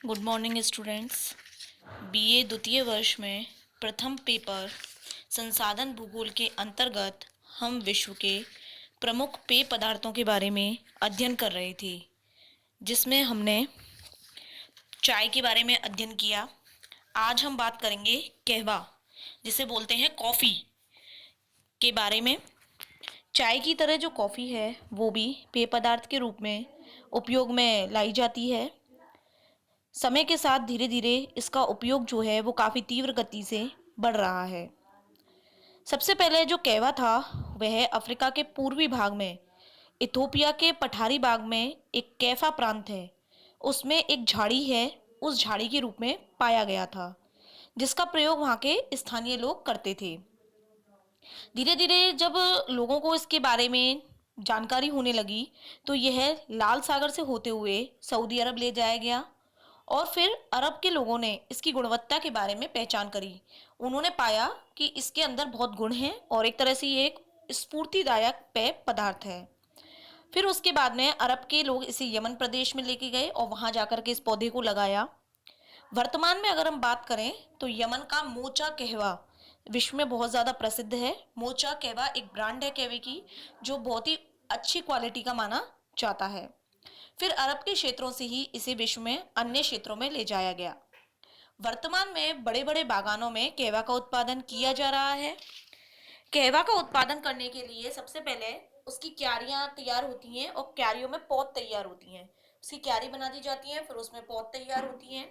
Good morning students. BA द्वितीय वर्ष में प्रथम पेपर संसाधन भूगोल के अंतर्गत हम विश्व के प्रमुख पेय पदार्थों के बारे में अध्ययन कर रहे थे, जिसमें हमने चाय के बारे में अध्ययन किया। आज हम बात करेंगे कहवा, जिसे बोलते हैं कॉफ़ी, के बारे में। चाय की तरह जो कॉफ़ी है वो भी पेय पदार्थ के रूप में उपयोग में लाई जाती है। समय के साथ धीरे धीरे इसका उपयोग जो है वो काफ़ी तीव्र गति से बढ़ रहा है। सबसे पहले जो कहवा था वह अफ्रीका के पूर्वी भाग में इथोपिया के पठारी बाग में एक कैफा प्रांत है, उसमें एक झाड़ी है, उस झाड़ी के रूप में पाया गया था, जिसका प्रयोग वहाँ के स्थानीय लोग करते थे। धीरे धीरे जब लोगों को इसके बारे में जानकारी होने लगी तो यह लाल सागर से होते हुए सऊदी अरब ले जाया गया और फिर अरब के लोगों ने इसकी गुणवत्ता के बारे में पहचान करी। उन्होंने पाया कि इसके अंदर बहुत गुण हैं और एक तरह से ये एक स्फूर्तिदायक पेय पदार्थ है। फिर उसके बाद में अरब के लोग इसे यमन प्रदेश में लेके गए और वहां जाकर के इस पौधे को लगाया। वर्तमान में अगर हम बात करें तो यमन का मोचा कहवा विश्व में बहुत ज़्यादा प्रसिद्ध है। मोचा कहवा एक ब्रांड है कहवे की, जो बहुत ही अच्छी क्वालिटी का माना जाता है। फिर अरब के क्षेत्रों से ही इसे विश्व में अन्य क्षेत्रों में ले जाया गया। वर्तमान में बड़े बड़े बागानों में कहवा का उत्पादन किया जा रहा है। कहवा का उत्पादन करने के लिए सबसे पहले उसकी क्यारियां तैयार होती हैं और क्यारियों में पौध तैयार होती हैं। उसकी क्यारी बना दी जाती है, फिर उसमें पौध तैयार होती हैं।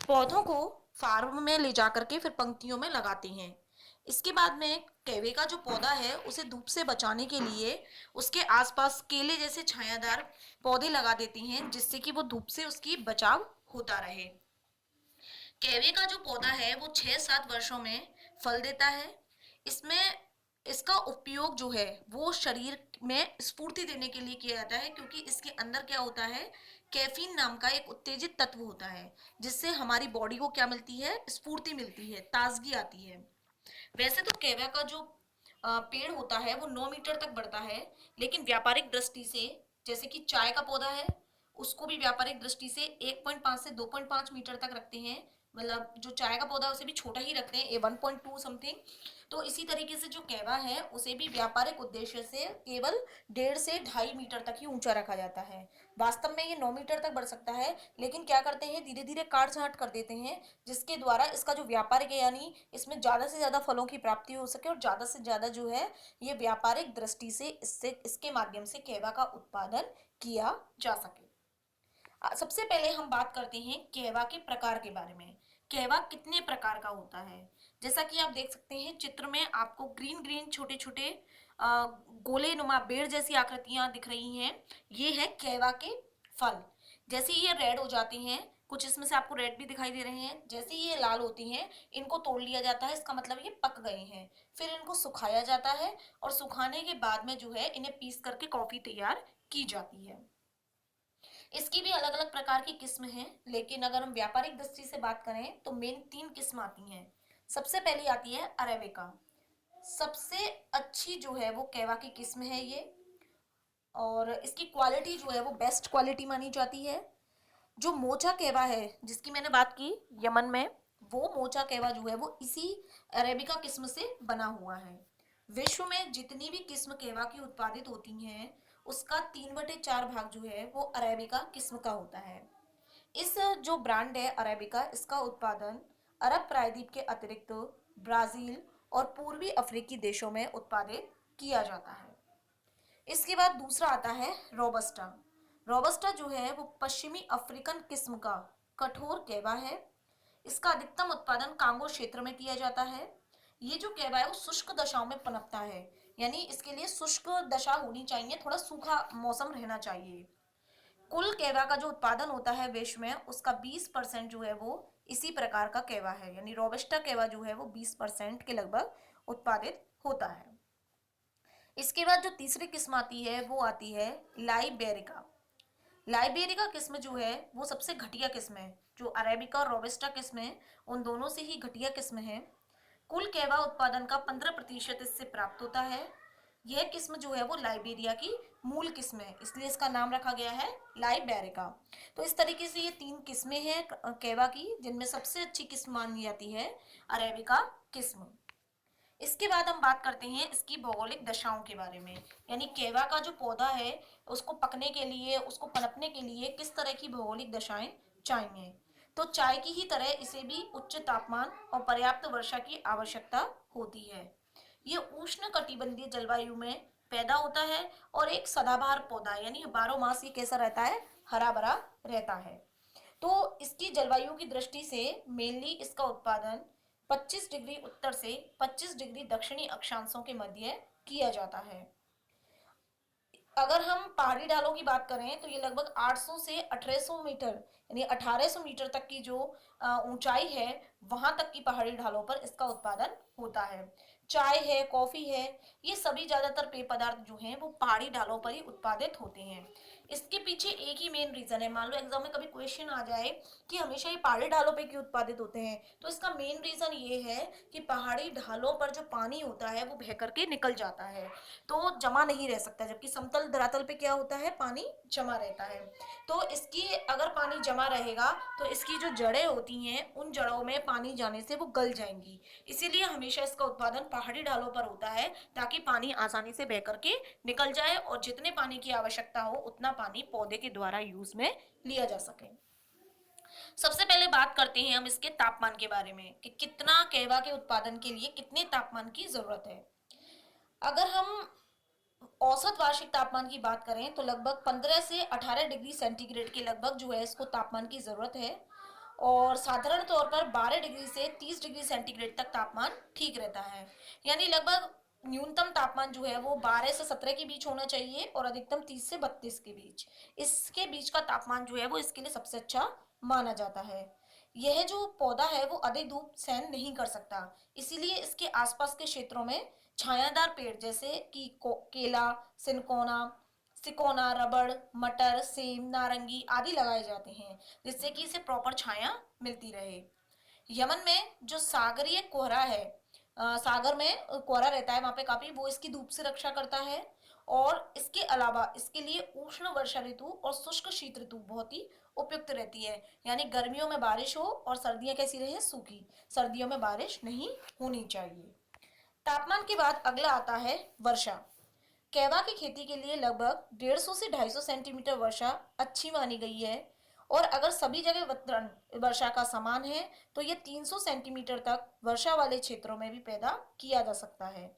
पौधों को फार्म में ले जाकर के फिर पंक्तियों में लगाते हैं। इसके बाद में कहवे का जो पौधा है उसे धूप से बचाने के लिए उसके आसपास केले जैसे छायादार पौधे लगा देती हैं, जिससे कि वो धूप से उसकी बचाव होता रहे। कहवे का जो पौधा है वो 6-7 वर्षों में फल देता है। इसमें इसका उपयोग जो है वो शरीर में स्फूर्ति देने के लिए किया जाता है, क्योंकि इसके अंदर क्या होता है, कैफीन नाम का एक उत्तेजित तत्व होता है, जिससे हमारी बॉडी को क्या मिलती है, स्फूर्ति मिलती है, ताजगी आती है। वैसे तो कहवा का जो पेड़ होता है वो 9 मीटर तक बढ़ता है, लेकिन व्यापारिक दृष्टि से, जैसे कि चाय का पौधा है, उसको भी व्यापारिक दृष्टि से 1.5 से 2.5 मीटर तक रखते हैं। मतलब जो चाय का पौधा है उसे भी छोटा ही रखते हैं, 1.2 समथिंग। तो इसी तरीके से जो कहवा है उसे भी व्यापारिक उद्देश्य से केवल 1.5 से 2.5 मीटर तक ही ऊंचा रखा जाता है। वास्तव में ये 9 मीटर तक बढ़ सकता है, लेकिन क्या करते हैं, धीरे धीरे काट छांट कर देते हैं, जिसके द्वारा इसका जो व्यापारिक है, यानी इसमें ज्यादा से ज्यादा फलों की प्राप्ति हो सके और ज्यादा से ज्यादा जो है ये व्यापारिक दृष्टि से इससे इसके माध्यम से कहवा का उत्पादन किया जा सके। सबसे पहले हम बात करते हैं कहवा के प्रकार के बारे में। कहवा कितने प्रकार का होता है, जैसा कि आप देख सकते हैं चित्र में आपको ग्रीन ग्रीन छोटे छोटे गोले नुमा बेर जैसी आकृतियां दिख रही हैं। ये है कहवा के फल। जैसे ही ये रेड हो जाते हैं, कुछ इसमें से आपको रेड भी दिखाई दे रहे हैं, जैसे ही ये लाल होती हैं इनको तोड़ लिया जाता है, इसका मतलब ये पक गए हैं। फिर इनको सुखाया जाता है और सुखाने के बाद में जो है इन्हें पीस करके कॉफी तैयार की जाती है। इसकी भी अलग अलग प्रकार की किस्म हैं, लेकिन अगर हम व्यापारिक दृष्टि से बात करें तो मेन 3 किस्म आती हैं। सबसे पहली आती है अरेबिका। सबसे अच्छी जो है वो कहवा की किस्म है ये, और इसकी क्वालिटी जो है वो बेस्ट क्वालिटी मानी जाती है। जो मोचा कहवा है जिसकी मैंने बात की यमन में, वो मोचा कहवा जो है वो इसी अरेबिका किस्म से बना हुआ है। विश्व में जितनी भी किस्म कहवा की उत्पादित होती हैं उसका 3/4 भाग जो है वो अरेबिका किस्म का होता है। इस जो ब्रांड है अरेबिका, इसका उत्पादन अरब प्रायद्वीप के अतिरिक्त ब्राजील और पूर्वी अफ्रीकी देशों में उत्पादित किया जाता है। इसके बाद दूसरा आता है रोबस्टा। रोबस्टा जो है वो पश्चिमी अफ्रीकन किस्म का कठोर कहवा है। इसका अधिकतम उत्पादन कांगो क्षेत्र में किया जाता है। ये जो कहवा है वो शुष्क दशाओं में पनपता है, यानी इसके लिए शुष्क दशा होनी चाहिए, थोड़ा सूखा मौसम रहना चाहिए। कुल कहवा का जो उत्पादन होता है विश्व में उसका 20% जो है वो इसी प्रकार का कहवा है, यानी रोबस्टा कहवा जो है वो 20% के लगभग उत्पादित होता है। इसके बाद जो तीसरी किस्म आती है वो आती है लाइबेरिका। लाइबेरिका किस्म जो है वो सबसे घटिया किस्म है। जो अरेबिका और रोबस्टा किस्म है उन दोनों से ही घटिया किस्म है। कुल कहवा उत्पादन का 15% इससे प्राप्त होता है। यह किस्म जो है वो लाइबेरिया की मूल किस्म है, इसलिए इसका नाम रखा गया है लाइबेरिका। तो इस तरीके से ये 3 किस्में हैं कैवा की, जिनमें सबसे अच्छी किस्म मानी जाती है अरेबिका किस्म। इसके बाद हम बात करते हैं इसकी भौगोलिक दशाओं के बारे में, यानी कैवा का जो पौधा है उसको पकने के लिए, उसको पनपने के लिए किस तरह की भौगोलिक दशाएं चाहिए। तो चाय की ही तरह इसे भी उच्च तापमान और पर्याप्त वर्षा की आवश्यकता होती है। ये उष्ण कटिबंधीय जलवायु में पैदा होता है और एक सदाबहार पौधा यानी 12 मास ये कैसा रहता है, हरा भरा रहता है। तो इसकी जलवायु की दृष्टि से मेनली इसका उत्पादन 25 डिग्री उत्तर से 25 डिग्री दक्षिणी अक्षांशों के मध्य किया जाता है। अगर हम पहाड़ी ढालों की बात करें तो ये लगभग 800 से 1800 मीटर यानी 1800 मीटर तक की जो ऊंचाई है वहां तक की पहाड़ी ढालों पर इसका उत्पादन होता है। चाय है, कॉफी है, ये सभी ज्यादातर पेय पदार्थ जो हैं वो पहाड़ी ढालों पर ही उत्पादित होते हैं। इसके पीछे एक ही मेन रीजन है। मान लो एग्जाम में कभी क्वेश्चन आ जाए कि हमेशा ये पहाड़ी ढालों पे क्यों उत्पादित होते हैं, तो इसका मेन रीजन ये है कि पहाड़ी ढालों पर जो पानी होता है वो बह करके निकल जाता है, तो जमा नहीं रह सकता, जबकि समतल धरातल पे क्या होता है, पानी जमा रहता है। तो इसकी अगर पानी जमा रहेगा तो इसकी जो जड़ें होती हैं उन जड़ों में पानी जाने से वो गल जाएंगी, इसीलिए हमेशा इसका उत्पादन पहाड़ी ढालों पर होता है ताकि पानी आसानी से बह करके निकल जाए और जितने पानी की आवश्यकता हो उतना पानी पौधे के द्वारा यूज में लिया जा सके। सबसे पहले बात करते हैं हम इसके तापमान के बारे में कि कितना कैवा के उत्पादन के लिए कितने तापमान की जरूरत है। अगर हम औसत वार्षिक तापमान की बात करें तो लगभग 15 से 18 डिग्री सेंटीग्रेड के लगभग जो है इसको तापमान की जरूरत है, और साधारण तौर पर 12 डिग्री से 30 डिग्री सेंटीग्रेड तक तापमान ठीक रहता है। यानी लगभग न्यूनतम तापमान जो है वो 12 से 17 के बीच होना चाहिए और अधिकतम 30 से 32 के बीच, इसके बीच का तापमान जो है वो इसके लिए सबसे अच्छा माना जाता है। यह जो पौधा है वो अधिक धूप सहन नहीं कर सकता, इसीलिए इसके आसपास के क्षेत्रों में छायादार पेड़ जैसे कि केला, सिनकोना, सिकोना, रबड़, मटर, सेम, नारंगी आदि लगाए जाते हैं, जिससे कि इसे प्रॉपर छाया मिलती रहे। यमन में जो सागरीय कोहरा है, सागर में कोहरा रहता है वहां पे काफी, वो इसकी धूप से रक्षा करता है। और इसके अलावा इसके लिए उष्ण वर्षा ऋतु और शुष्क शीत ऋतु बहुत ही उपयुक्त रहती है, यानी गर्मियों में बारिश हो और सर्दियां कैसी रहे, सूखी, सर्दियों में बारिश नहीं होनी चाहिए। तापमान के बाद अगला आता है वर्षा। कैवा की खेती के लिए लगभग 150 से 250 सेंटीमीटर वर्षा अच्छी मानी गई है, और अगर सभी जगह वितरण वर्षा का समान है तो ये 300 सेंटीमीटर तक वर्षा वाले क्षेत्रों में भी पैदा किया जा सकता है।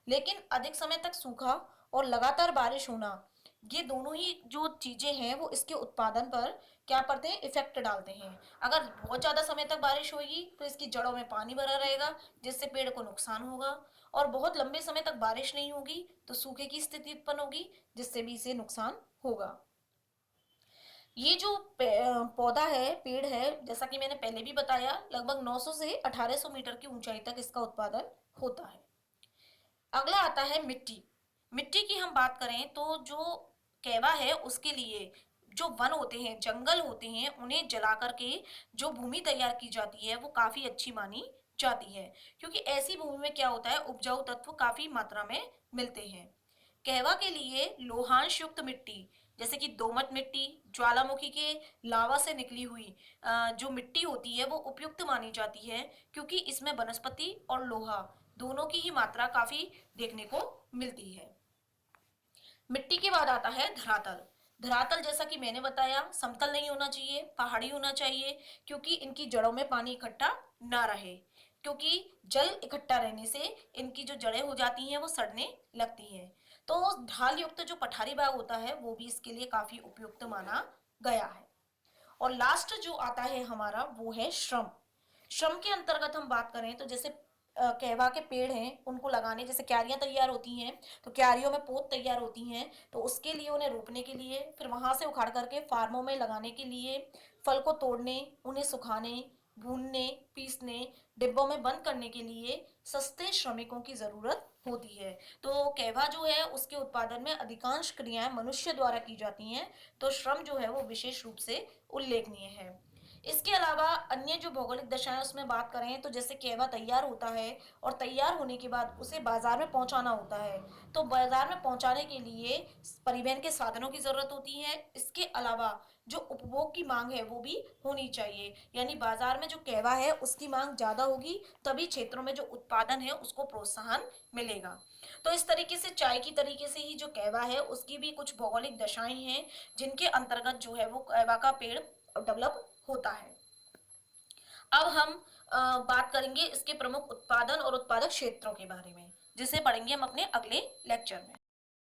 लेकिन अधिक समय तक सूखा और लगातार बारिश होना, ये दोनों ही जो चीजें हैं वो इसके उत्पादन पर क्या पड़ते हैं, इफेक्ट डालते हैं। अगर बहुत ज्यादा समय तक बारिश होगी तो इसकी जड़ों में पानी भरा रहेगा जिससे पेड़ को नुकसान होगा, और बहुत लंबे समय तक बारिश नहीं होगी तो सूखे की स्थिति उत्पन्न होगी जिससे भी इसे नुकसान होगा। ये जो पौधा है, पेड़ है, जैसा कि मैंने पहले भी बताया, लगभग 900 से 1800 मीटर की ऊंचाई तक इसका उत्पादन होता है। अगला आता है मिट्टी। मिट्टी की हम बात करें तो जो कैवा है उसके लिए जो वन होते हैं, जंगल होते हैं, उन्हें जला करके जो भूमि तैयार की जाती है वो काफी अच्छी मानी जाती है, क्योंकि ऐसी भूमि में क्या होता है, उपजाऊ तत्व काफी मात्रा में मिलते हैं। कहवा के लिए लोहांश युक्त मिट्टी जैसे कि दोमट मिट्टी, ज्वालामुखी के लावा से निकली हुई जो मिट्टी होती है वो उपयुक्त मानी जाती है, क्योंकि इसमें वनस्पति और लोहा दोनों की ही मात्रा काफी देखने को मिलती है। मिट्टी के बाद आता है धरातल। धरातल जैसा कि मैंने बताया समतल नहीं होना चाहिए, पहाड़ी होना चाहिए, क्योंकि इनकी जड़ों में पानी इकट्ठा ना रहे, क्योंकि जल इकट्ठा रहने से इनकी जो जड़ें हो जाती हैं वो सड़ने लगती हैं। तो ढाल युक्त जो पठारी भाग होता है वो भी इसके लिए काफी उपयुक्त माना गया है। और लास्ट जो आता है हमारा वो है श्रम। श्रम के अंतर्गत हम बात करें तो जैसे कहवा के पेड़ हैं उनको लगाने, जैसे क्यारियां तैयार होती हैं तो क्यारियों में पोत तैयार होती हैं, तो उसके लिए उन्हें रोपने के लिए, फिर वहां से उखाड़ करके फार्मों में लगाने के लिए, फल को तोड़ने, उन्हें सुखाने, भूनने, पीसने, डिब्बों में बंद करने के लिए सस्ते श्रमिकों की जरूरत होती है। तो कहवा जो है उसके उत्पादन में अधिकांश क्रियाएं मनुष्य द्वारा की जाती हैं, तो श्रम जो है वो विशेष रूप से उल्लेखनीय है। इसके अलावा अन्य जो भौगोलिक दशाएं उसमें बात करें तो जैसे कहवा तैयार होता है और तैयार होने के बाद उसे बाजार में पहुंचाना होता है, तो बाजार में पहुंचाने के लिए परिवहन के साधनों की जरूरत होती है। इसके अलावा जो उपभोग की मांग है वो भी होनी चाहिए, यानी बाजार में जो कहवा है उसकी मांग ज्यादा होगी, तभी क्षेत्रों में जो उत्पादन है उसको प्रोत्साहन मिलेगा। तो इस तरीके से चाय की तरीके से ही जो कहवा है उसकी भी कुछ भौगोलिक दशाएं हैं जिनके अंतर्गत जो है वो कहवा का पेड़ डेवलप होता है। अब हम बात करेंगे इसके प्रमुख उत्पादन और उत्पादक क्षेत्रों के बारे में, जिसे पढ़ेंगे हम अपने अगले लेक्चर में।